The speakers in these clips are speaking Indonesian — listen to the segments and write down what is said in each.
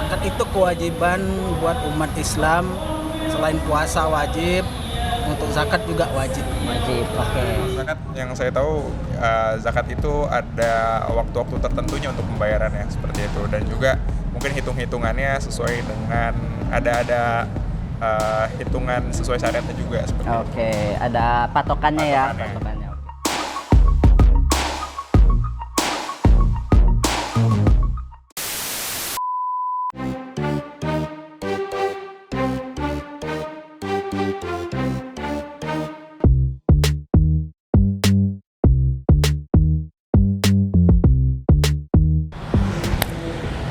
Zakat itu kewajiban buat umat Islam, selain puasa wajib, untuk zakat juga wajib. Wajib, oke. Zakat yang saya tahu, zakat itu ada waktu-waktu tertentunya untuk pembayarannya seperti itu, dan juga mungkin hitung-hitungannya sesuai dengan ada hitungan sesuai syariatnya juga seperti itu. Oke, ada patokannya ya. Patokannya. Patokannya.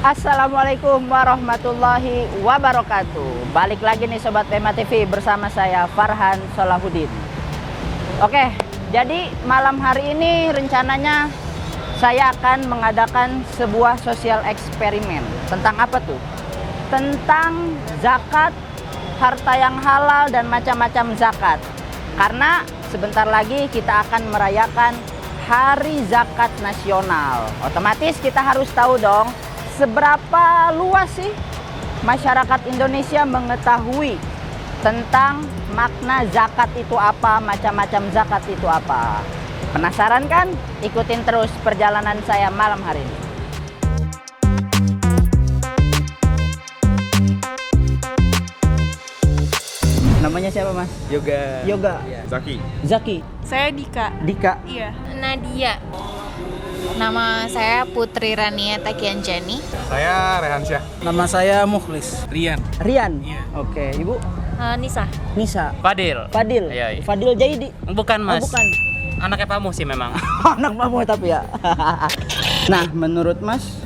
Assalamualaikum warahmatullahi wabarakatuh. Balik lagi nih Sobat Tema TV bersama saya Farhan Solahuddin. Oke, jadi malam hari ini rencananya saya akan mengadakan sebuah sosial eksperimen. Tentang apa tuh? Tentang zakat, harta yang halal dan macam-macam zakat. Karena sebentar lagi kita akan merayakan Hari Zakat Nasional. Otomatis kita harus tahu dong, seberapa luas sih masyarakat Indonesia mengetahui tentang makna zakat itu apa, macam-macam zakat itu apa. Penasaran kan? Ikutin terus perjalanan saya malam hari ini. Namanya siapa, Mas? Yoga. Zaki. Saya Dika. Dika. Iya. Nadia. Nama saya Putri Rania Takianjani. Saya Rehansyah. Nama saya Mukhlis. Rian. Iya. Oke, Ibu. Nisa. Nisa. Fadil. Iya. Fadil Jaidi. Bukan, Mas. Oh, bukan. Anaknya Pamu sih memang. Anak mamu tapi ya. Nah, menurut Mas,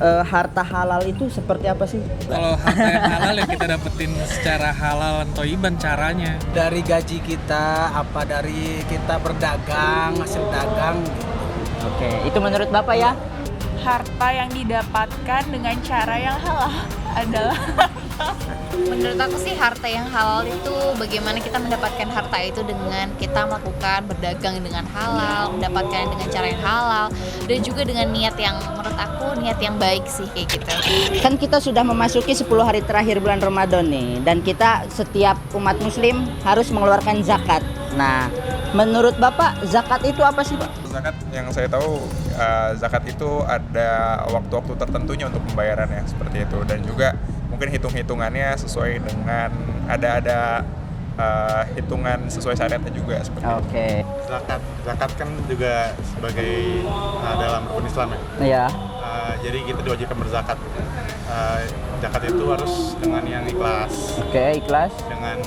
harta halal itu seperti apa sih? Kalau harta yang halal yang kita dapetin secara halal dan toiban caranya. Dari gaji kita, apa dari kita berdagang, hasil dagang. Oke, itu menurut Bapak ya? Harta yang didapatkan dengan cara yang halal adalah Menurut aku sih harta yang halal itu bagaimana kita mendapatkan harta itu dengan kita melakukan berdagang dengan halal, mendapatkan dengan cara yang halal, dan juga dengan niat yang menurut aku niat yang baik sih kayak gitu. Kan kita sudah memasuki 10 hari terakhir bulan Ramadan nih, dan kita setiap umat muslim harus mengeluarkan zakat. Nah, menurut Bapak zakat itu apa sih, Pak? Zakat yang saya tahu, zakat itu ada waktu-waktu tertentunya untuk pembayarannya seperti itu, dan juga mungkin hitung-hitungannya sesuai dengan ada hitungan sesuai syariatnya juga seperti itu. Oke. Zakat kan juga sebagai dalam rukun Islam ya. Iya. Jadi kita diwajibkan berzakat. Zakat itu harus dengan yang ikhlas. Oke, ikhlas. Dengan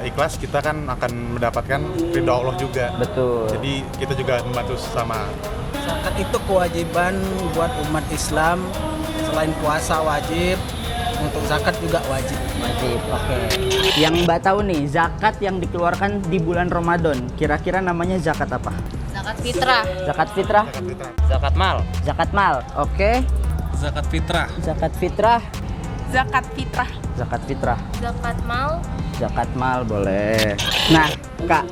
ikhlas kita kan akan mendapatkan ridha Allah juga. Betul. Jadi kita juga membantu sesama. Zakat itu kewajiban buat umat Islam, selain puasa wajib, untuk zakat juga wajib. Wajib. Oke. Yang Mbak tahu nih, zakat yang dikeluarkan di bulan Ramadan, kira-kira namanya zakat apa? Zakat fitrah. Zakat fitrah. Zakat fitrah. Zakat mal. Zakat mal. Oke. Zakat fitrah. Zakat fitrah. zakat fitrah. Zakat fitrah. Zakat mal. Zakat mal boleh. Nah, Kak,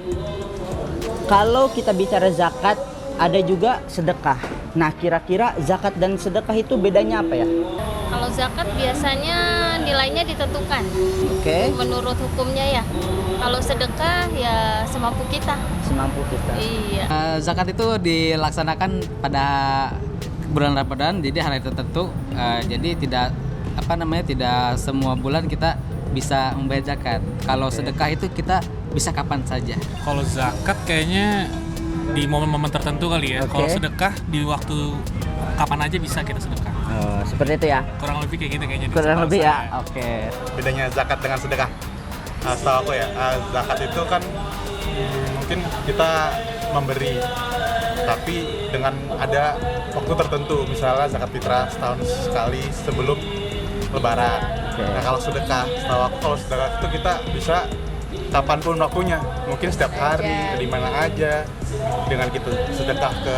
kalau kita bicara zakat, ada juga sedekah. Nah, kira-kira zakat dan sedekah itu bedanya apa ya? Kalau zakat biasanya nilainya ditentukan Oke. menurut hukumnya ya. Kalau sedekah ya semampu kita. Semampu kita. Iya. Zakat itu dilaksanakan pada bulan Ramadan, jadi hari tertentu. Jadi tidak tidak semua bulan kita bisa membayar zakat. Kalau sedekah itu kita bisa kapan saja. Kalau zakat kayaknya di momen-momen tertentu kali ya. Oke. Kalau sedekah di waktu kapan aja bisa kita sedekah. Oh, seperti itu ya. Kurang lebih kayak gitu kayaknya. Kurang lebih ya. Saya. Oke. Bedanya zakat dengan sedekah. Setahu aku ya, zakat itu kan mungkin kita memberi, tapi dengan ada waktu tertentu. Misalnya zakat fitrah setahun sekali sebelum Lebaran. Oke. Nah kalau sedekah, setahu aku kalau sedekah itu kita bisa kapanpun waktunya, mungkin setiap hari, di mana aja, dengan kita sedekah ke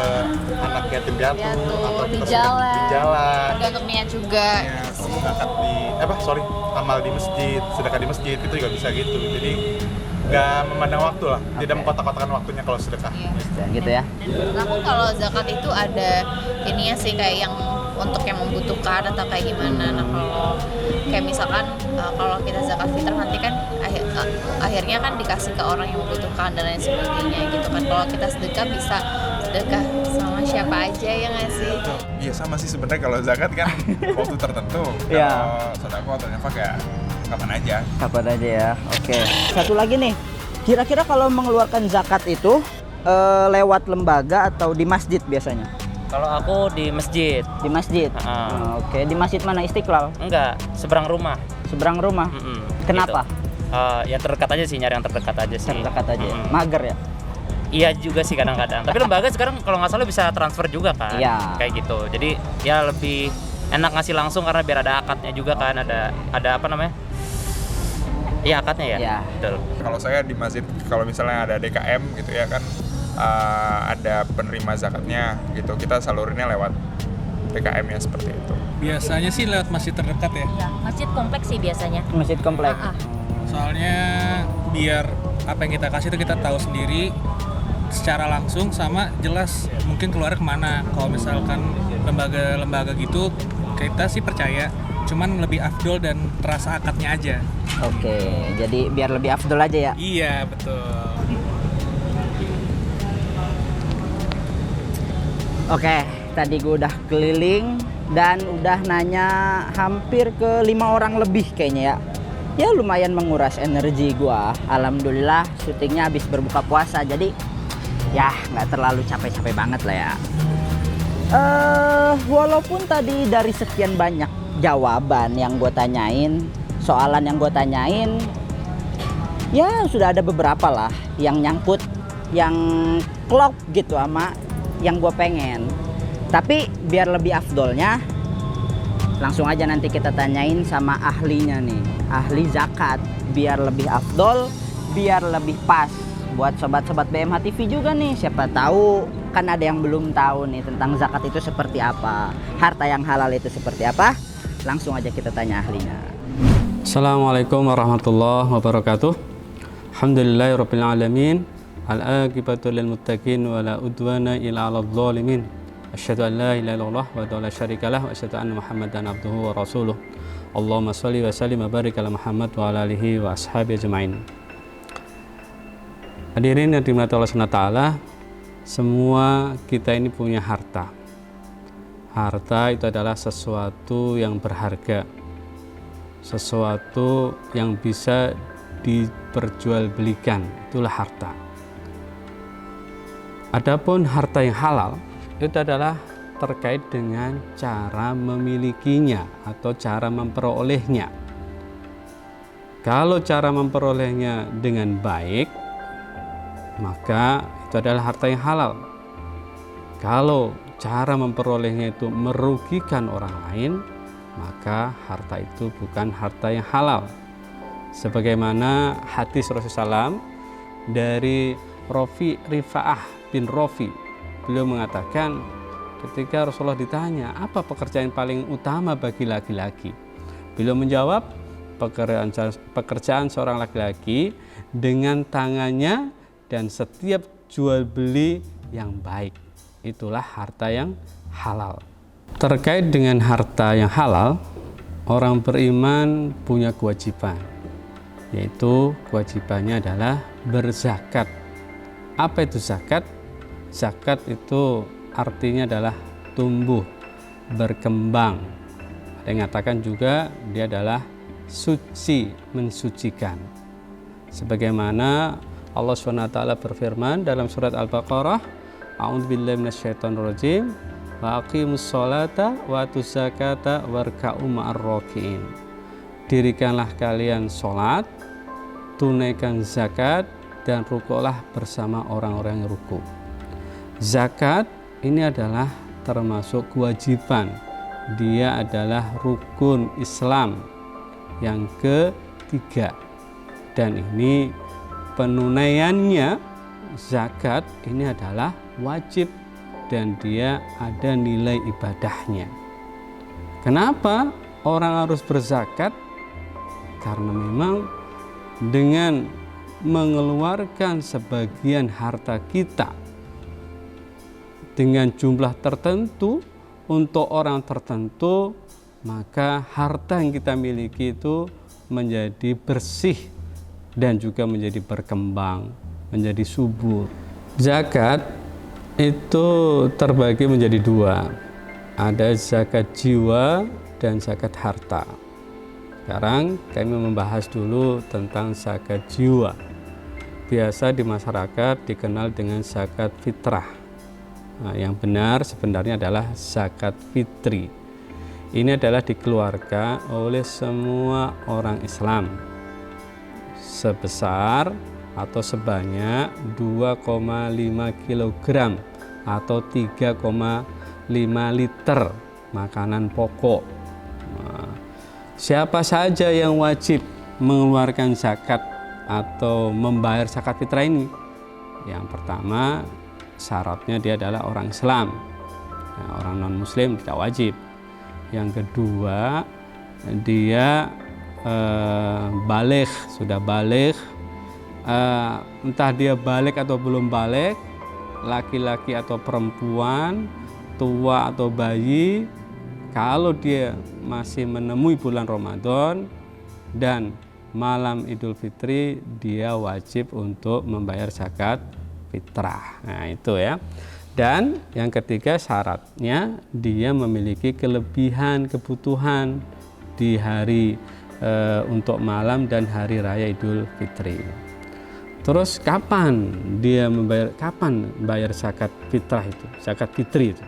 anak yatim piatu atau di kita sedekah di jalan. Tergantung niat juga. Ya, zakat di amal di masjid, sedekah di masjid itu juga bisa gitu. Jadi nggak memandang waktu lah, tidak mengkotak-kotakan waktunya kalau sedekah. Iya. Gitu ya. Dan menurut aku kalau zakat itu ada ininya sih kayak yang untuk yang membutuhkan atau kayak gimana. Nah kalau kayak misalkan kalau kita zakat fitrah nanti kan akhirnya kan dikasih ke orang yang membutuhkan dan lain sebagainya gitu kan. Kalau kita sedekah bisa sedekah sama siapa aja ya nggak sih? Iya sama sih sebenarnya kalau zakat kan waktu tertentu. Iya. Kalau sedekah atau infak ya kapan aja. Kapan aja ya. Oke. Satu lagi nih. Kira-kira kalau mengeluarkan zakat itu lewat lembaga atau di masjid biasanya? Kalau aku di masjid. Di masjid. Oke. Di masjid mana? Istiqlal? Enggak, seberang rumah. Seberang rumah. Kenapa? Gitu. Ya terdekat aja sih, nyari yang terdekat aja sih. Terdekat aja. Mager ya? Iya juga sih kadang-kadang. Tapi lembaga sekarang kalau nggak salah bisa transfer juga kan. Iya. Kayak gitu. Jadi ya lebih enak ngasih langsung karena biar ada akadnya juga kan. Ada apa namanya? Iya akadnya ya. Iya. Betul. Kalau saya di masjid, kalau misalnya ada DKM gitu ya kan, ada penerima zakatnya gitu, kita salurinnya lewat DKM-nya seperti itu. Biasanya sih lewat masjid terdekat ya. Ya, masjid kompleks sih biasanya. Masjid komplek. Soalnya biar apa yang kita kasih itu kita tahu sendiri secara langsung sama jelas mungkin keluar kemana. Kalau misalkan lembaga-lembaga gitu kita sih percaya, cuman lebih afdol dan terasa akadnya aja. Oke, jadi biar lebih afdol aja ya. Iya betul. Oke, tadi gue udah keliling dan udah nanya hampir ke 5 orang lebih kayaknya ya. Ya lumayan menguras energi gue. Alhamdulillah syutingnya habis berbuka puasa, jadi ya nggak terlalu capek-capek banget lah ya. Walaupun tadi dari sekian banyak jawaban yang gue tanyain, soalan yang gue tanyain, ya sudah ada beberapa lah yang nyangkut, yang klop gitu sama yang gue pengen. Tapi biar lebih afdolnya, langsung aja nanti kita tanyain sama ahlinya nih, ahli zakat, biar lebih afdol, biar lebih pas buat sobat-sobat BMH TV juga nih. Siapa tahu kan ada yang belum tahu nih tentang zakat itu seperti apa, harta yang halal itu seperti apa. Langsung aja kita tanya ahlinya. Assalamualaikum warahmatullahi wabarakatuh. Alhamdulillahirabbil alamin. Al-aqibatu lil muttaqin wa la udwana illa 'alal zalimin. Asyhadu an la ilaha illallah wa la syarikalah wa asyhadu anna Muhammadan abduhu wa rasuluh. Allahumma shalli wa sallim wa barik ala Muhammad wa ala alihi wa ashabihi ajmain. Hadirin yang dimiliki Allah Subhanahu wa taala, semua kita ini punya harta. Harta itu adalah sesuatu yang berharga, sesuatu yang bisa diperjualbelikan, itulah harta. Adapun harta yang halal itu adalah terkait dengan cara memilikinya atau cara memperolehnya. Kalau cara memperolehnya dengan baik, maka itu adalah harta yang halal. Kalau cara memperolehnya itu merugikan orang lain, maka harta itu bukan harta yang halal. Sebagaimana hadis Rasulullah SAW dari Rifa'ah bin Rafi, beliau mengatakan ketika Rasulullah ditanya apa pekerjaan paling utama bagi laki-laki, beliau menjawab pekerjaan seorang laki-laki dengan tangannya dan setiap jual beli yang baik, itulah harta yang halal. Terkait dengan harta yang halal, orang beriman punya kewajiban, yaitu kewajibannya adalah berzakat. Apa itu zakat? Zakat itu artinya adalah tumbuh, berkembang. Ada yang mengatakan juga dia adalah suci, mensucikan. Sebagaimana Allah SWT berfirman dalam surat Al-Baqarah, A'udzubillahi minasyaitonirrajim, wa aqimus sholata wa atuz zakata warka'u ma'ar raki'in. Dirikanlah kalian sholat, tunaikan zakat, dan rukulah bersama orang-orang yang ruku. Zakat ini adalah termasuk kewajiban. Dia adalah rukun Islam yang ketiga. Dan ini penunaiannya, zakat ini adalah wajib dan dia ada nilai ibadahnya. Kenapa orang harus berzakat? Karena memang dengan mengeluarkan sebagian harta kita dengan jumlah tertentu, untuk orang tertentu, maka harta yang kita miliki itu menjadi bersih dan juga menjadi berkembang, menjadi subur. Zakat itu terbagi menjadi dua, ada zakat jiwa dan zakat harta. Sekarang kami membahas dulu tentang zakat jiwa. Biasa di masyarakat dikenal dengan zakat fitrah. Nah, yang benar sebenarnya adalah zakat fitri. Ini adalah dikeluarkan oleh semua orang Islam sebesar atau sebanyak 2,5 kg atau 3,5 liter makanan pokok. Nah, siapa saja yang wajib mengeluarkan zakat atau membayar zakat fitrah ini? Yang pertama, syaratnya dia adalah orang Islam. Nah, orang non-Muslim tidak wajib. Yang kedua, dia baligh, sudah baligh, entah dia baligh atau belum baligh, laki-laki atau perempuan, tua atau bayi, kalau dia masih menemui bulan Ramadan dan malam Idul Fitri, dia wajib untuk membayar zakat fitrah. Nah, itu ya. Dan yang ketiga, syaratnya dia memiliki kelebihan kebutuhan di hari untuk malam dan hari raya Idul Fitri. Terus kapan dia bayar zakat fitrah itu, zakat fitri itu?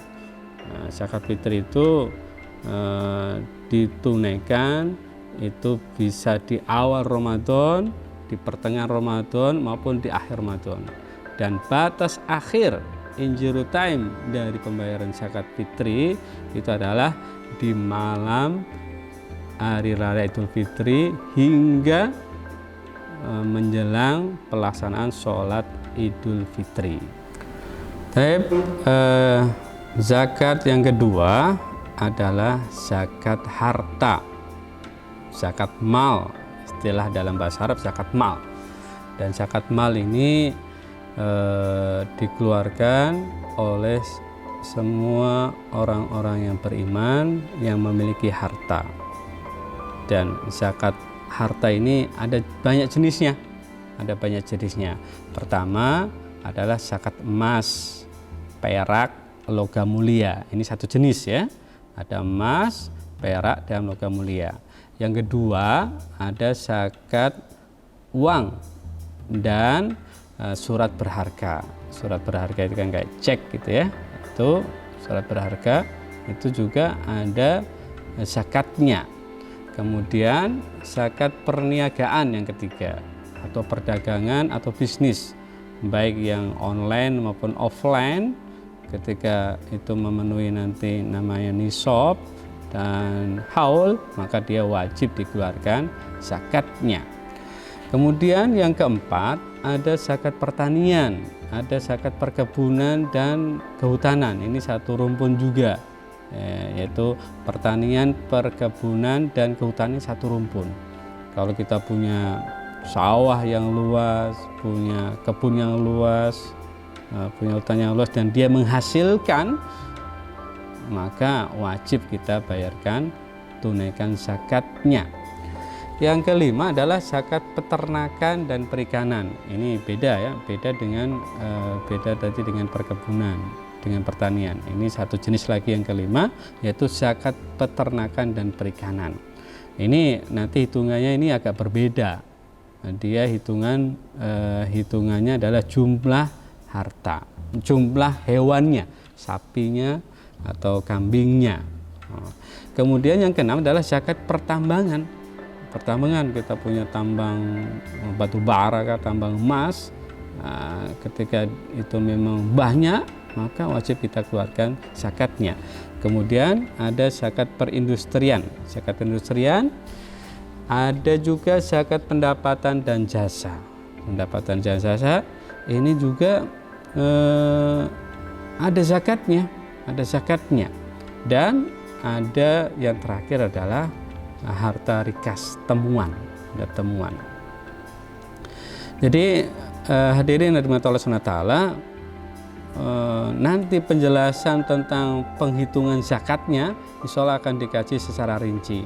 Nah, zakat fitri itu ditunaikan itu bisa di awal Ramadan, di pertengahan Ramadan maupun di akhir Ramadan. Dan batas akhir injury time dari pembayaran zakat fitri itu adalah di malam hari raya Idul Fitri hingga menjelang pelaksanaan sholat Idul Fitri. Zakat yang kedua adalah zakat harta, zakat mal, istilah dalam bahasa Arab zakat mal. Dan zakat mal ini dikeluarkan oleh semua orang-orang yang beriman yang memiliki harta. Dan zakat harta ini ada banyak jenisnya. Pertama adalah zakat emas, perak, logam mulia. Ini satu jenis ya. Ada emas, perak, dan logam mulia. Yang kedua ada zakat uang dan surat berharga. Surat berharga itu kan kayak cek gitu ya. Itu surat berharga itu juga ada zakatnya. Kemudian zakat perniagaan yang ketiga, atau perdagangan atau bisnis, baik yang online maupun offline. Ketika itu memenuhi nanti namanya nisab dan haul, maka dia wajib dikeluarkan zakatnya. Kemudian yang keempat ada zakat pertanian, ada zakat perkebunan dan kehutanan. Ini satu rumpun juga, yaitu pertanian, perkebunan dan kehutanan satu rumpun. Kalau kita punya sawah yang luas, punya kebun yang luas, punya hutan yang luas dan dia menghasilkan, maka wajib kita bayarkan, tunaikan zakatnya. Yang kelima adalah zakat peternakan dan perikanan. Ini beda ya, beda tadi dengan perkebunan, dengan pertanian. Ini satu jenis lagi yang kelima, yaitu zakat peternakan dan perikanan. Ini nanti hitungannya ini agak berbeda. Dia hitungannya adalah jumlah harta, jumlah hewannya, sapinya atau kambingnya. Kemudian yang keenam adalah zakat pertambangan. Pertambangan, kita punya tambang batu bara, tambang emas. Nah, ketika itu memang banyak, maka wajib kita keluarkan zakatnya. Kemudian ada zakat perindustrian. Zakat perindustrian, ada juga zakat pendapatan dan jasa. Pendapatan dan jasa ini juga ada zakatnya, Dan ada yang terakhir adalah harta rikas, temuan. Jadi hadirin yang dirahmati Allah SWT, nanti penjelasan tentang penghitungan zakatnya insya Allah akan dikaji secara rinci.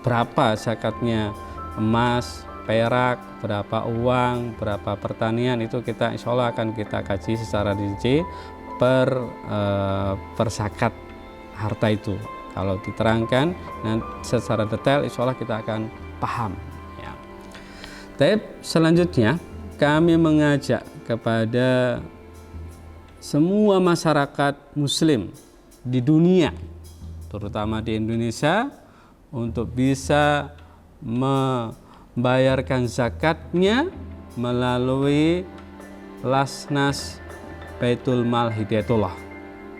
Berapa zakatnya emas, perak, berapa uang, berapa pertanian, itu kita insya Allah akan kita kaji secara rinci per zakat harta itu. Kalau diterangkan secara detail insya Allah kita akan paham ya. Tapi selanjutnya kami mengajak kepada semua masyarakat muslim di dunia, terutama di Indonesia, untuk bisa membayarkan zakatnya melalui Lasnas Baitul Mal Hidayatullah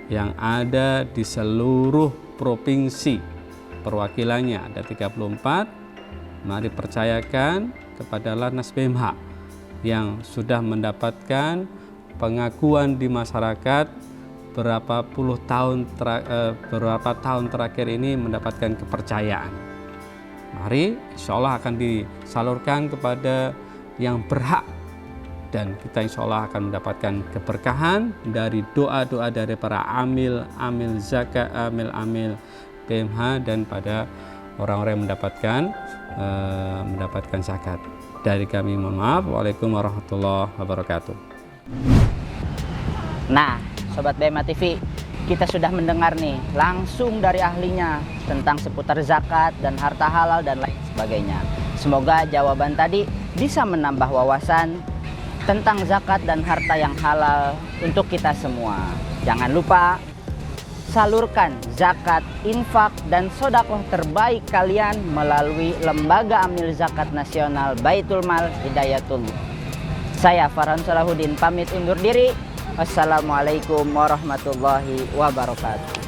yang ada di seluruh provinsi. Perwakilannya ada 34. Mari percayakan kepada Lasnas BMH yang sudah mendapatkan pengakuan di masyarakat berapa tahun terakhir ini mendapatkan kepercayaan. Mari insya Allah akan disalurkan kepada yang berhak, dan kita insya Allah akan mendapatkan keberkahan dari doa-doa dari para amil zakat, amil PMH, dan pada orang-orang yang mendapatkan zakat. Dari kami mohon maaf. Waalaikumsalam warahmatullahi wabarakatuh. Nah, Sobat BMA TV, kita sudah mendengar nih langsung dari ahlinya tentang seputar zakat dan harta halal dan lain sebagainya. Semoga jawaban tadi bisa menambah wawasan tentang zakat dan harta yang halal untuk kita semua. Jangan lupa salurkan zakat, infak, dan sodakoh terbaik kalian melalui Lembaga Amil Zakat Nasional Baitul Mal Hidayatullah. Saya Farhan Salahuddin pamit undur diri. Wassalamualaikum warahmatullahi wabarakatuh.